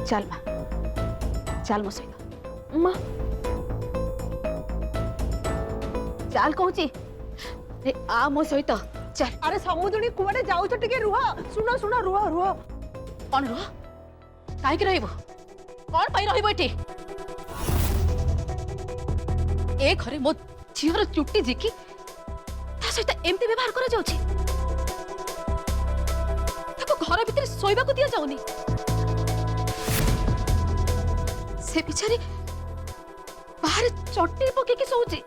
चल माँ चल मो सहित माँ चल कहूची आ मो सहित चल। अरे समुद्री कुआडे जाऊ टिके रुह सुनो सुनो रुह रुह कौन रुह कहीं रही कौन पाई रही एठी ए घरे मो झीवर चुट्टी जिकी ता सहित एमती व्यवहार करा जाउची ताको घर भीतर सोइबा को दिया जाउनी से बिचारी बाहर चट्टी पके के सोउची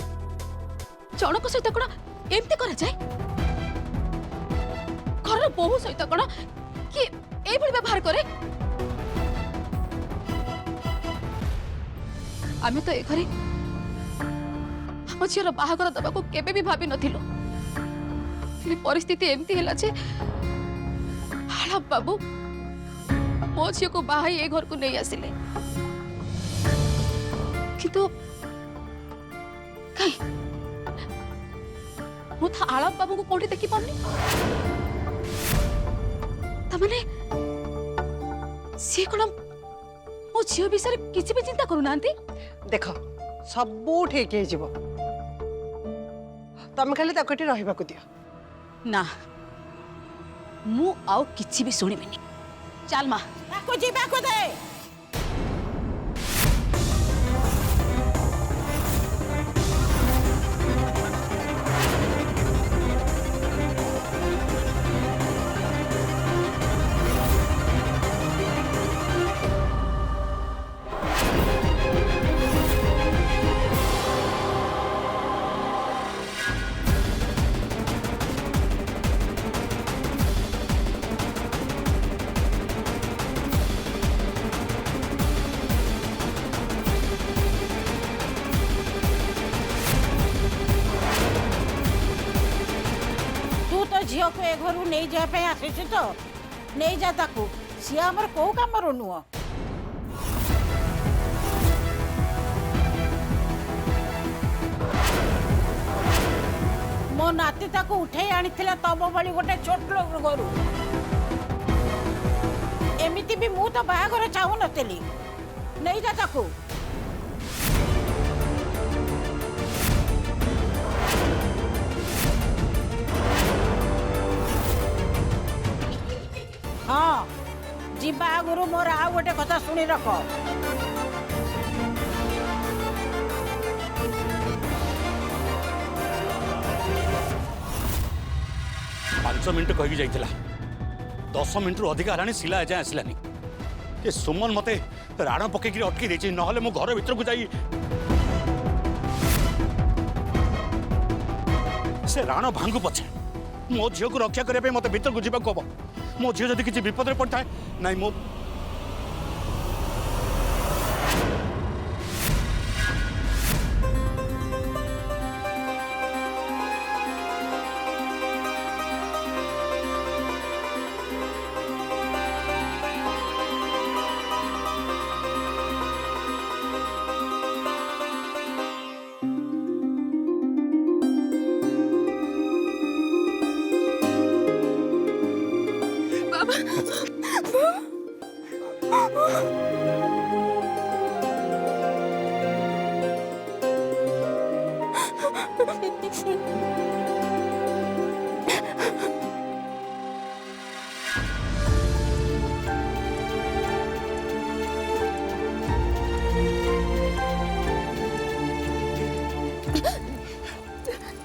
जनक सहित कोन एमती करा जाए घर बहु सहित कोन कि ए भली व्यवहार करे आमे तो ए घरे हम झीर बाहागर दबा को केबे भी भाभी नथिलो परिस्थिति एमती हैला जे हालाप बाबू मो झील को बाहाई ए घर को नहीं आसिले किंतु कहीं मु था आलाप बाबू को कोठी देखि पानी तमने सी कोन मो झील विषय किसी भी चिंता करू नांती देख सबू ठीक है जीव तमे खाली ताकटी रहिबा को दियो ना मु आउ किछि भी सुनिबिनी चल मां ताको जीबा को दे झील को ए घर नहीं जाए आसी तो नहीं जा ताकू सी आमर कौ कम नुह मो नाती ताकू उठे आनी तम भली गोटे छोट लोग घर एमती भी मु तो बाहागर चाहू नी नहीं जा ताकू हाँ जीवा आगुरु मोर आ गोटे कथा सुनी रख 5 मिनट कही जाइला 10 मिनट रु अधिक हलानी सिला एजाए आसलानी ये सुमन मते राण पकईकि अटकी देछि नहले मो घर भीतर को जाई से राण भांगु पछे मो झील को रक्षा करने मत भीतर को जावाक हम मो झील जदि किसी विपद में पड़ता है नाई मो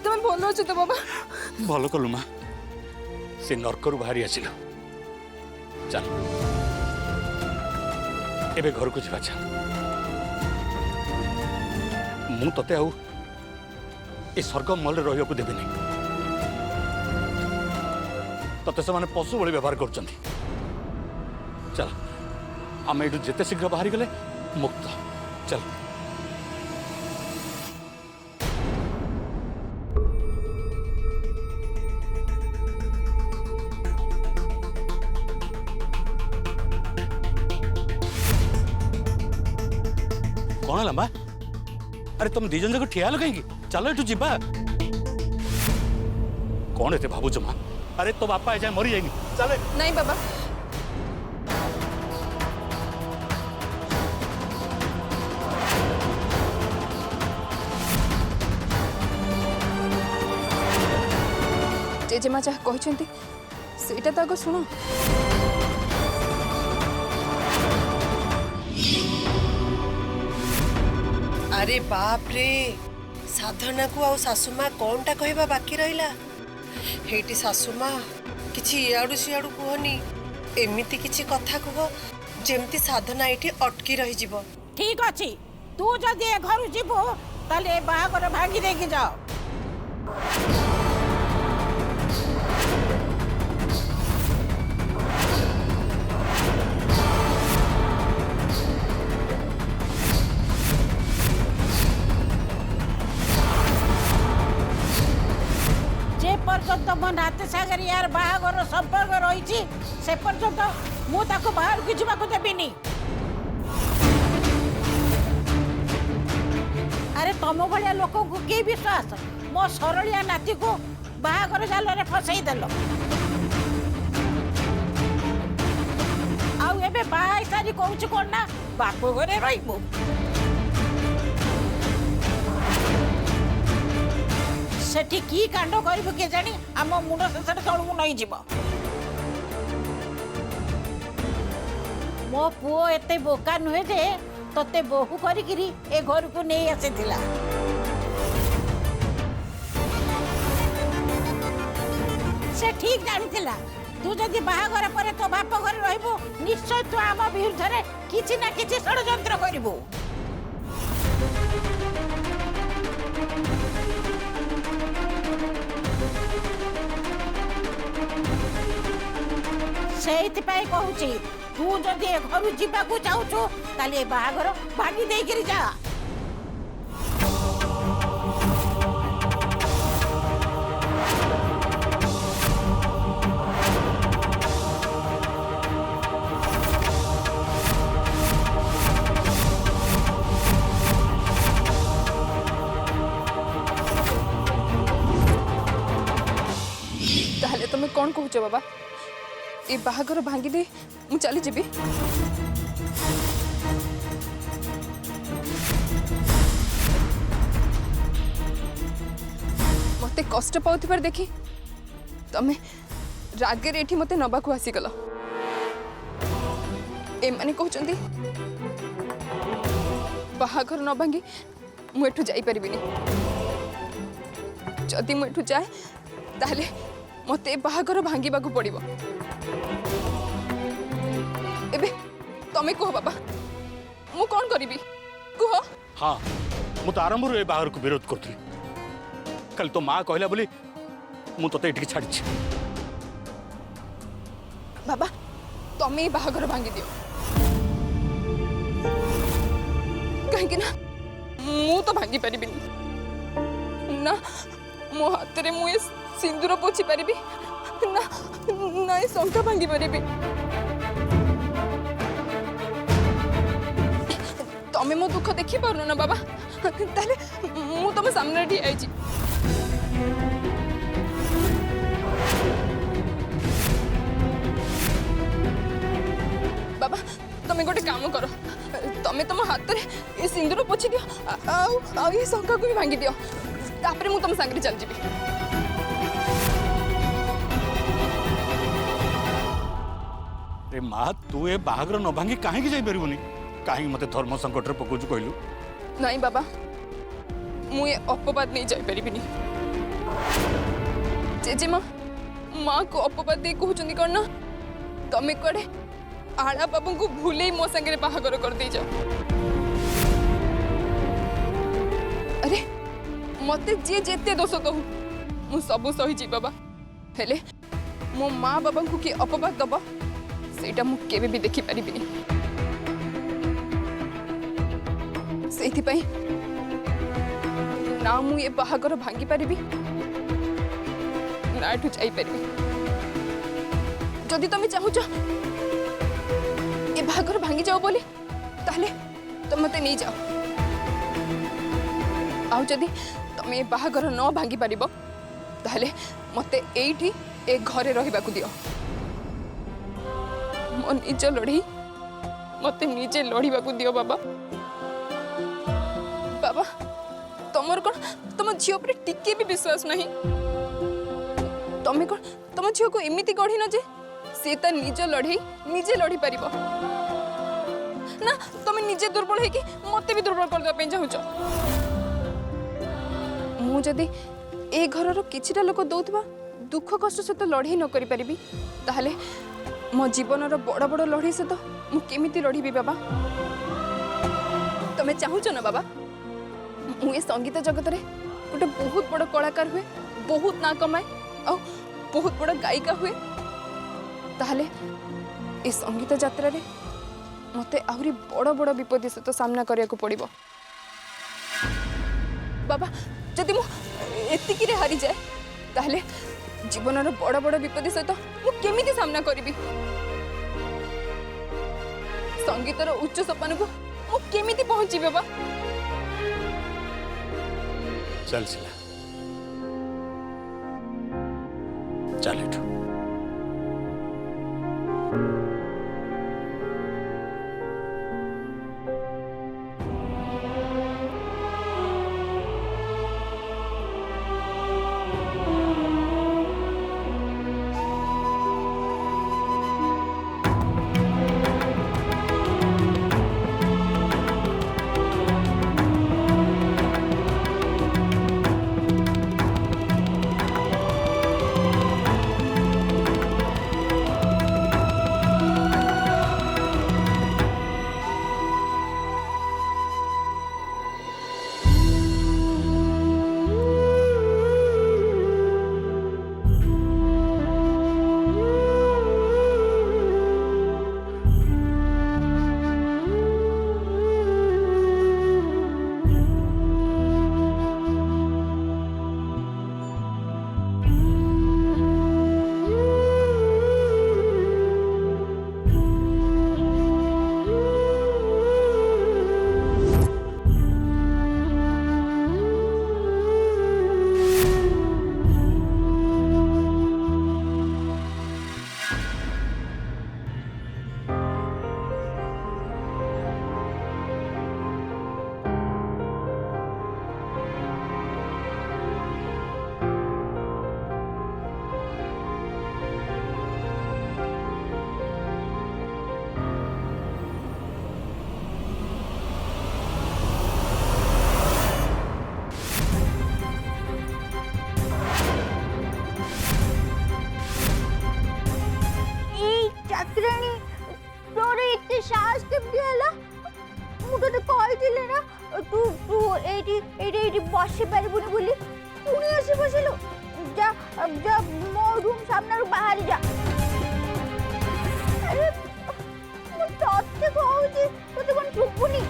तुम भल अच्छे तो बाबा भल कलु माँ से नर्क रु बाहरी आसिल चल एबे घर को जा चल मु तते आउ ए स्वर्ग मल रही देवी नहीं तते से माने पशु भली व्यवहार कर चल आम ये जिते शीघ्र बाहरी गले मुक्त चल कौन लंबा अरे तुम दीजन जाक ठिया लो कहीं चलो एठू जीवा कौन एते भावुच माँ अरे तो बापा ए जाए मरी जाएगी चले नहीं बाबा जेजेमा जहाँ कहते सेटा तो आग शुण। अरे बाप रे साधना को आउ सासुमा कौनटा कहवा बाकी रहिला। हेटी सासुमा किछि इयाडू सियाडू कहनी एमिति किछि कथा कह जेमती साधना एठी अटकी रही जीव। ठीक अच्छी तू जदि ए घर जीवु ताले बाहागर भांगी देकी जाओ। जे पर्यंत मो नाते सागर यार बाहागर संपर्क रही से पर्यंत मु ताको बाहर की जीवा को देबिनी। अरे तुम भाया लोक को कि विश्वास मो सरलिया नाती को बाहागर जाल रे फसई देल। आउ एबे बाहाई सारी कहूछ कोन ना बाप घरे रहिबो। सेठी की कांड करिबो के जानी आम मुंड शेषे तळु नहीं जीव। मो पुओ एते बोका नुहे जे तोते बोहू करिकिरी ए घर को नहीं आसीथिला। से ठीक जानिथिला तू जदि बाहागर परे तो बाप घर रहिबो निश्चय तू आम विरुद्ध रे किछि ना किछि षडयंत्र करिबो। सेइथिपाई कहूची तू जदि ए घर जीवाकू चाहूछु ताले बाहागर भागी देइकरी जा। ताहले तुम कौन कहूच बाबा ये बाहागर भांगी दे मु चली जीवी। मते कष्ट पाउथिबार देखि तमे रागे रे एठी मते नबा को आसी गला। ए माने कहउचंदी बाहागर न भांगी मु एठु जाई परिबिनी। जदि मु एठु जाए ताहले मते बाहागर भांगीबा को पड़िबो। एबे तमे कह बाबा मु कौन करिबी कह। हाँ मु तो आरंभ ए बाहर को विरोध करथि कल तो माँ कहला बोली मु तते एठी छाड़ी छी। बाबा तमे बाहागर भांगी दियो कहीं ना मु तो भांगी परिबिनी ना मो हाथ रे मु सिंदूर पोछि परिबी ना ना ए शंका भांगी परिबी। तमे मो दुख देखि पारनो ना बाबा ताले मु तम सामने ठी आइची। बाबा तमे गोटे काम करो तमे तम हाथ रे ए सिंदूर पोछि दियो आ ये शंका को भी भांगी दियो तापरे मु तम संगरे चल जीबी। रे माँ तू ए बाहागर न भांगी काहे जाई परिबुनी काहे मते धर्म संकट रे पकोजु कहलु। नहीं बाबा मु ये अपवाद नहीं जाई परिबिनी। जेजेमा माँ को अपवाद दे कहउचंदी करना तमे कड़े आड़ा बाबू को भूले मो संगे बाहागर कर दे जाओ। अरे मते जे जेते दोष कहू मु सब सही जी बाबा हेले मो माँ बाबा को कि अपवाद दबा सेटा मु केबे भी देखि परिबिनी। सेथिपाई ना मु ये बाहागर भांगी पारिबी ना एठु जाई पारिबी। जदि तमे चाहुच ये बाहागर भांगी जाओ बोली ताहले तुम मते नहीं जाओ। आउ जदि तमे बाहागर न भांगी पारिबो ताहले मते एठी ए घरे रहिबा को दियो। मो निज लड़ी मते निजे लड़ीबा को दियो बाबा। बाबा तुमर कौन तुम झील पर टिके भी विश्वास नहीं। तमे कौन तुम झील को एमती गढ़ी न जे से ता निज लड़े निजे लड़ी पार ना तुम निजे दुर्बल है कि मत भी दुर्बल करदे चाहूच मुझे ए घर किछिटा लोक दौथबा दुख कष्ट सहित लड़े न करि परिबी ताहले मो जीवन बड़ बड़ लड़े सहित मु केमिति लड़ीबी बाबा तमे चाहूच ना बाबा मु ए संगीत जगत रे गोटे बहुत बड़ कलाकार हुए बहुत ना कमाए और बहुत बड़ गायिका हुए ताहले ए संगीत यात्रा रे मते आहुरी बड़ बड़ विपद सहित सामना करिया को पड़िबो बाबा जदि मु एतिकी रे हारी जाए ताहले जीवन बड़ बड़ विपद सहित मु केमिति सामना करिबी संगीतर उच्च सोपान को मु केमिति पहुंची बाबा चल सिला चल एठू बसी पारबुनि बोली पुणी आसी बसिलु जा जा मो रूम सामने बाहर जा अरे तते कहूची तते कोन चुपुनी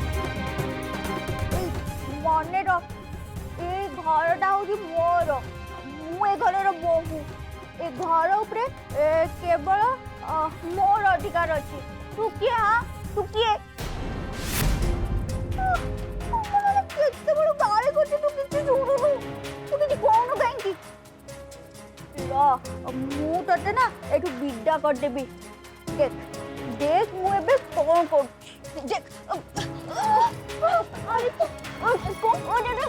मने रो ए घरटा होची मोर मु ए घरर बोहू ए घर उपरे केवल मोर अधिकार अछि तू किए हाँ तू किए केते बड़ गाली करछि तू किछि सुनुनु तू किछि कोन काहेकि ला मु तते ना एठु बिड्डा कर देबी देख देख मु एबे कोन करछि देख अरे तू कोन अरे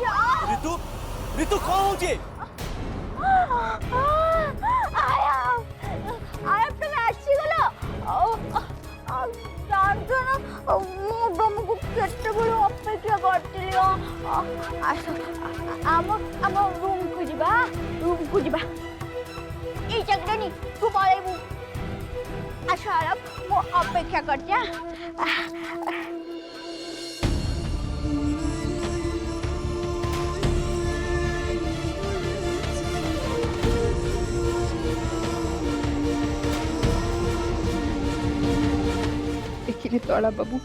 जा ऋतु ऋतु कौन होचे आया तुम आसी गलो जानतो ना मु तुमको केते बड़ अपेक्षा करतिली आम रूम को जिबा ई जगनी तू पळेबू आशा मु अपेक्षा करछा देखिले तला बाबू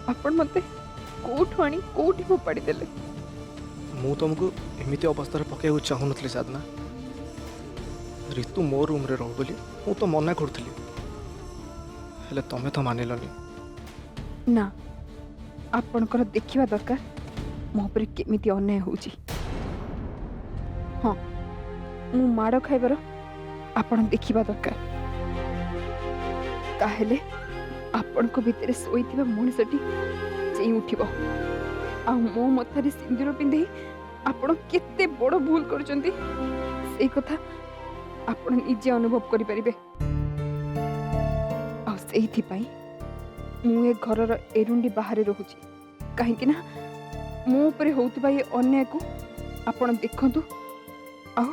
आपण मते कोठु आनी कोठी फोपाड़ी देले मु तुमको एमिति अवस्था पकड़ चाहू नी साधना ऋतु मो रूम रे रह बोली मु तो मना करूली हेले तमे तो मानिलनी ना आपणकर देखिबा दरकार मो पर केमिति अन्याय होउची हां मु माड़ खाइबार आपण देखिबा दरकार ताहेले आपण को भीतर सोईथिबा मनुष्यटी चेई उठिबो आ मो मथारे सिंदूर पिंधे आपण केते बड़ भूल करचंती सेई कथा आपण निजे अनुभव करि परिबे। आ सेइथि पई मु ए घरर एरुंडी बाहर रहूची काहेकि ना मो ऊपर होउतबा ये अन्याय को आपण देखंतु आ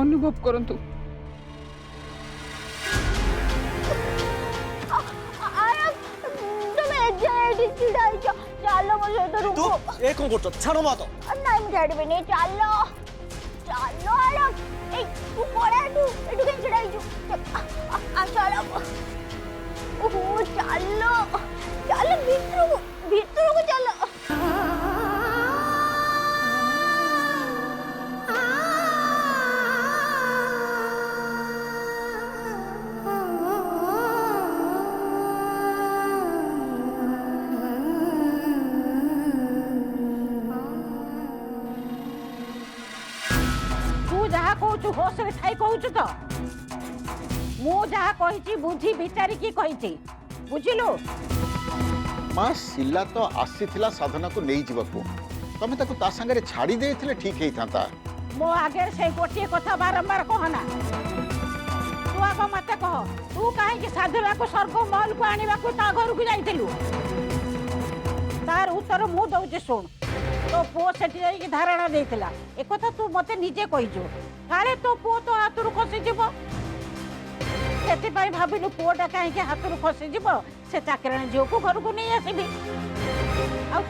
अनुभव करंतु। चलो मो सहित तू रुको ए कौन करतो छाड़ो मा तो नहीं मुझे छाड़बेनी चलो चलो आरब ए तू पड़ा तू एटू कहीं छड़ाई जो चलो ओहो चलो चलो भीतर को चलो तू जहाँ कहू होश रे थाई कहू तो मु जहाँ कही बुझी विचारी की कही बुझिलु। माँ शिला तो आसीथिला साधना को नहीं जीवाकू तमे ताको ता संगे छाड़ी देथिले ठीक हेई थांता। मो आगे से गोटे कथा बारंबार कहना तू आग मत कह तू कहीं साधना को स्वर्ग महल को आने को ता घर को जाइलु तार उत्तर मु दउजे सुन तो पो सेठी जाई धारणा देथिला ए कथा तू मते निजे कहिजो काले तो पो तो हाथरु खसी जीवो सेति भाई भाबिलु पुओटा कहीं हाथरु खसी जीवो से चाकराणी झील को घर को नहीं आसबी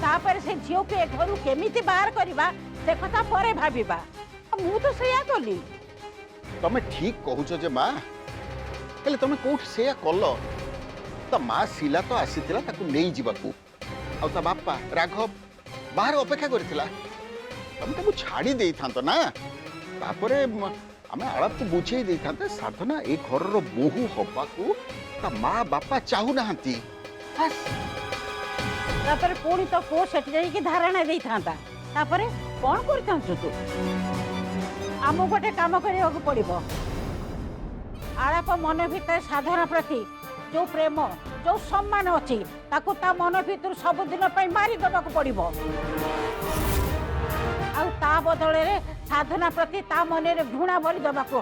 आपर से झील को ए घर केमिति बाहर करवा से कथा परे भाबिबा मु तो सेया कली। तमे ठीक कहूछ जे माँ हेले तमे कोठ सेया कलो त माँ शिला तो आसीथिला ताको नहीं जीवाकू आ ता बापा राघव बाहर अपेक्षा करथिला तमे ताको छाड़ी देई थांतो ना तापरे आमे आलाप को बुझेई देई थांते साधना ए घर रो बोहू हबाकू ता माँ बापा चाहू नाहंती तापर पुणी तो पो सेठ जाई धारणा दे था तापर कौन कर तू आम गोटे काम करने पड़ो आलाप मन भीतर साधना प्रति जो प्रेम जो सम्मान अच्छी ताकू ता मन भीतर सबुदिन मारी देवाक पड़ो आ बदल साधना प्रति ता मन घृणा भरी देवाक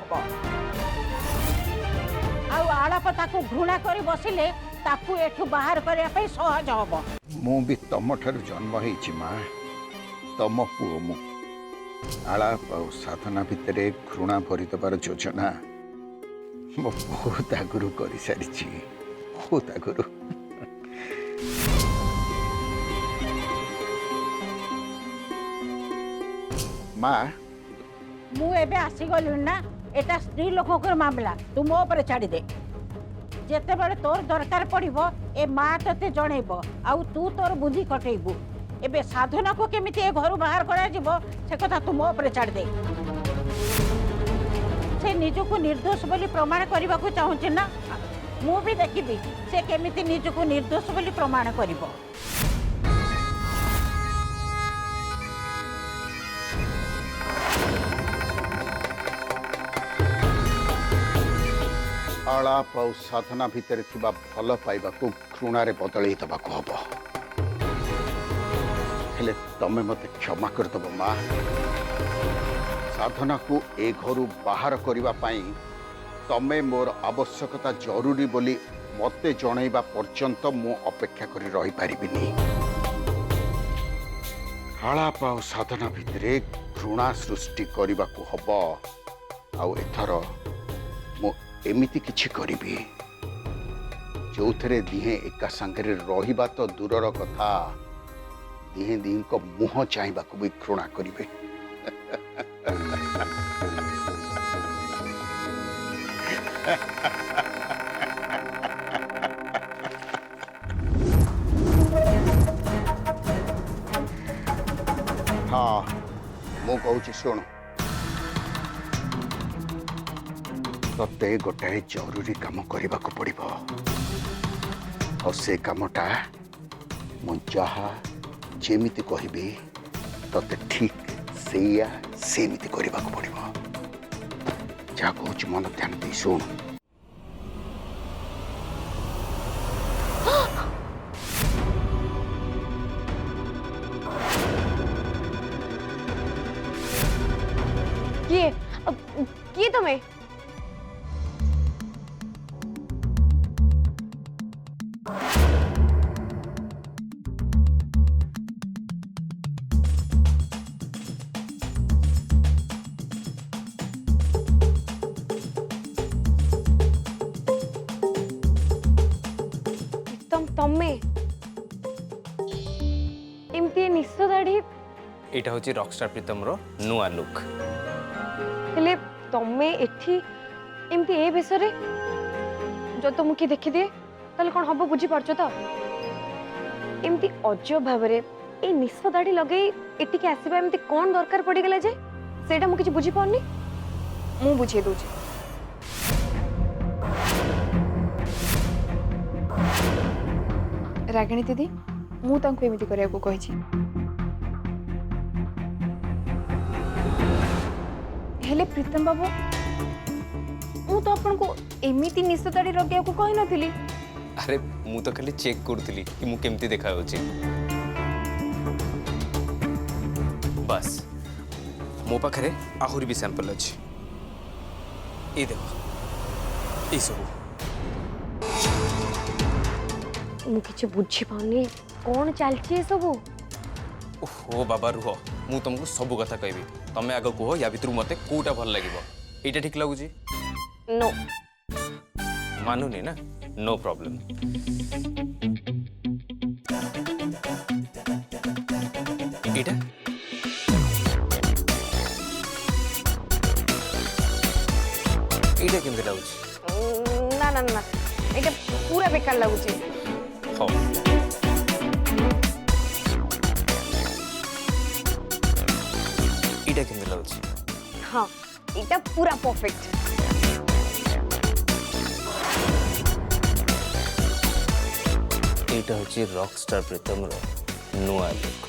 हम आलाप ताकू घृणा कर बसिले ताकू एठू बाहर करने सहज हम। मु भी तम ठार जन्म होइछि माँ तम पुओ मु आलाप आ साधना भितर घृणा भरी देवार योजना मो बहुत आगुरु कर सारी बहुत आगुरु। माँ मु एबे आसी गलु ना एटा स्त्री लोककर मामला तू मो ऊपर छाड़ी दे जेते बेले तोर दरकार पड़िबो ए मां तते जणैबो आउ तू तोर बुद्धि कटेइबू एबे साधना को केमिति ए घर बाहर करा जिवो से कथा तू मो ऊपर छाड़ दे से निजको निर्दोष बोली प्रमाण करबा को चाहूछ ना मु भी देखिबी से केमिति निजको निर्दोष बोली प्रमाण करबो। आलाप आ साधना भितर थिबा भल पाइबा को घृणा रे बदलई दबा को हबो हेले तमे मते क्षमा कर दबो माँ साधना को ए घरु बाहर करिबा पाई तमे मोर आवश्यकता जरूरी बोली मते जणैबा पर्यंत मु अपेक्षा करी रही पारिबिनी। आलाप आ साधना भितरे घृणा सृष्टि करिबा को हबो आउ एथर मु एमिति किछि करिबी जो थे दिहे एका संगे रहिबा तो दूरर कथा दिहे दिह को मुह चाहबा को भी घृणा करिवे। हाँ मु कहूँ शुण तते गोटाए जरूरी काम करने को पड़ो और से कामटा मु जहा जेमिति कहबी तते ठीक सेमिति करने को पड़ो जहाँ कहूँ मन ध्यान दे शुण। प्रीतम तमे एमती निश दाढ़ी एटा होची रॉकस्टार प्रीतम रो नुआ लुक। हेले तमे एठी एमती ए बेसरे जो तुम की देखि दिए ताले कोन हबो बुझी पारछो त एमती अजब भाबरे ए निश दाढ़ी लगे एठी के आसीबा एमती कोन दरकार पड़ी गेला जे सेटा मु किछि बुझी पारनी। मु बुझे दूची। रागिणी दीदी मु तांको एमिति करिया को कहिछि हेले प्रीतम बाबू मु तो आपन को एमिति निश दाढ़ी लगे को कहि नथिली। अरे मु तो खाली चेक करथली कि मु केमती देखा होची। बस मो पाखरे आहुरी भी सैंपल अछि। ए देखो ए सब मु किछि बुझी पाउनी कोन चलछि ए सब। ओहो बाबा रुह मु तुमको सब कथा कहबी तमे आगो कहो या भितर मते कोटा भल लागिवो एटा ठीक लागुची। नो मानुनी ना नो प्रॉब्लम। एटा एटा केमते लागुची। ना ना ना एटा पूरा बेकार लागुची। हो एटा केमते लागुची। हाँ एटा पूरा परफेक्ट। एटा होची रॉकस्टार प्रीतम रो नुआ लुक।